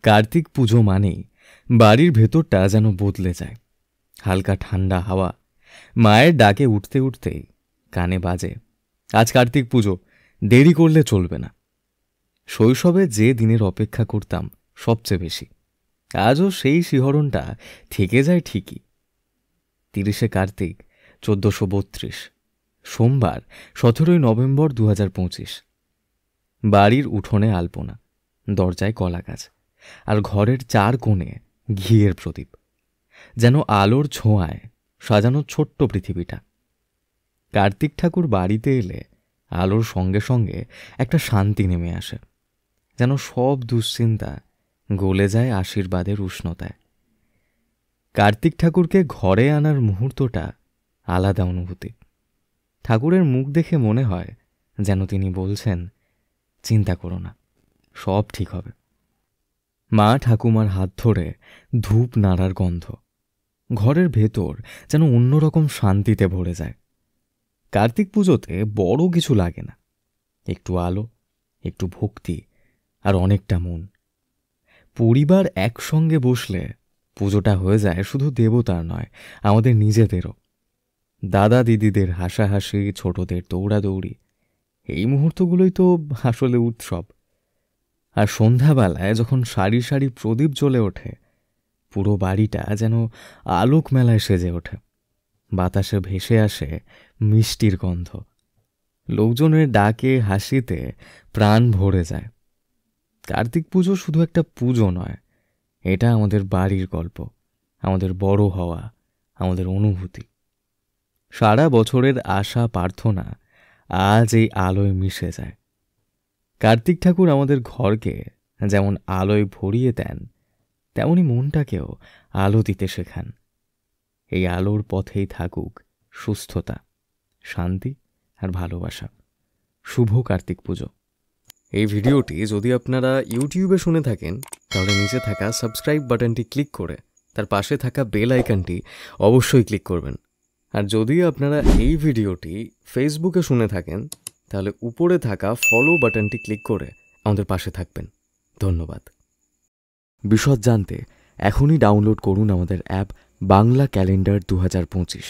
কার্তিক পুজো মানেই বাড়ির ভেতরটা যেন বদলে যায়। হালকা ঠান্ডা হাওয়া, মায়ের ডাকে উঠতে উঠতেই কানে বাজে, আজ কার্তিক পুজো, দেরি করলে চলবে না। শৈশবে যে দিনের অপেক্ষা করতাম সবচেয়ে বেশি, আজও সেই শিহরণটা থেকে যায় ঠিকই। 30শে কার্তিক 1432, সোমবার 17ই নভেম্বর 2025। বাড়ির উঠোনে আলপনা, দরজায় কলা গাছ, আর ঘরের চার কোণে ঘিয়ের প্রদীপ, যেন আলোর ছোঁয়ায় সাজানো ছোট্ট পৃথিবীটা। কার্তিক ঠাকুর বাড়িতে এলে আলোর সঙ্গে সঙ্গে একটা শান্তি নেমে আসে, যেন সব দুশ্চিন্তা গলে যায় আশীর্বাদের উষ্ণতায়। কার্তিক ঠাকুরকে ঘরে আনার মুহূর্তটা আলাদা অনুভূতি। ঠাকুরের মুখ দেখে মনে হয় যেন তিনি বলছেন, চিন্তা করো না, সব ঠিক হবে। মা ঠাকুমার হাত ধরে ধূপ নাড়ার গন্ধ, ঘরের ভেতর যেন অন্যরকম শান্তিতে ভরে যায়। কার্তিক পুজোতে বড় কিছু লাগে না, একটু আলো, একটু ভক্তি, আর অনেকটা মন। পরিবার একসঙ্গে বসলে পুজোটা হয়ে যায় শুধু দেবতার নয়, আমাদের নিজেদেরও। দাদা দিদিদের হাসাহাসি, ছোটদের দৌড়াদৌড়ি, এই মুহূর্তগুলোই তো আসলে উৎসব। আর সন্ধ্যাবেলায় যখন সারি সারি প্রদীপ জ্বলে ওঠে, পুরো বাড়িটা যেন আলোক মেলায় সেজে ওঠে। বাতাসে ভেসে আসে মিষ্টির গন্ধ, লোকজনের ডাকে হাসিতে প্রাণ ভরে যায়। কার্তিক পুজো শুধু একটা পুজো নয়, এটা আমাদের বাড়ির গল্প, আমাদের বড় হওয়া, আমাদের অনুভূতি। সারা বছরের আশা প্রার্থনা আজ এই আলোয় মিশে যায়। কার্তিক ঠাকুর আমাদের ঘরকে যেমন আলোয় ভরিয়ে দেন, তেমনি মনটাকেও আলো দিতে শেখান। এই আলোর পথেই থাকুক সুস্থতা, শান্তি আর ভালোবাসা। শুভ কার্তিক পুজো। এই ভিডিওটি যদি আপনারা ইউটিউবে শুনে থাকেন, তাহলে নিচে থাকা সাবস্ক্রাইব বাটনটি ক্লিক করে তার পাশে থাকা বেল আইকনটি অবশ্যই ক্লিক করবেন। আর যদি আপনারা এই ভিডিওটি ফেসবুকে শুনে থাকেন, তাহলে উপরে থাকা ফলো বাটনটি ক্লিক করে আমাদের পাশে থাকবেন। ধন্যবাদ। বিশদ জানতে এখনই ডাউনলোড করুন আমাদের অ্যাপ বাংলা ক্যালেন্ডার 2025।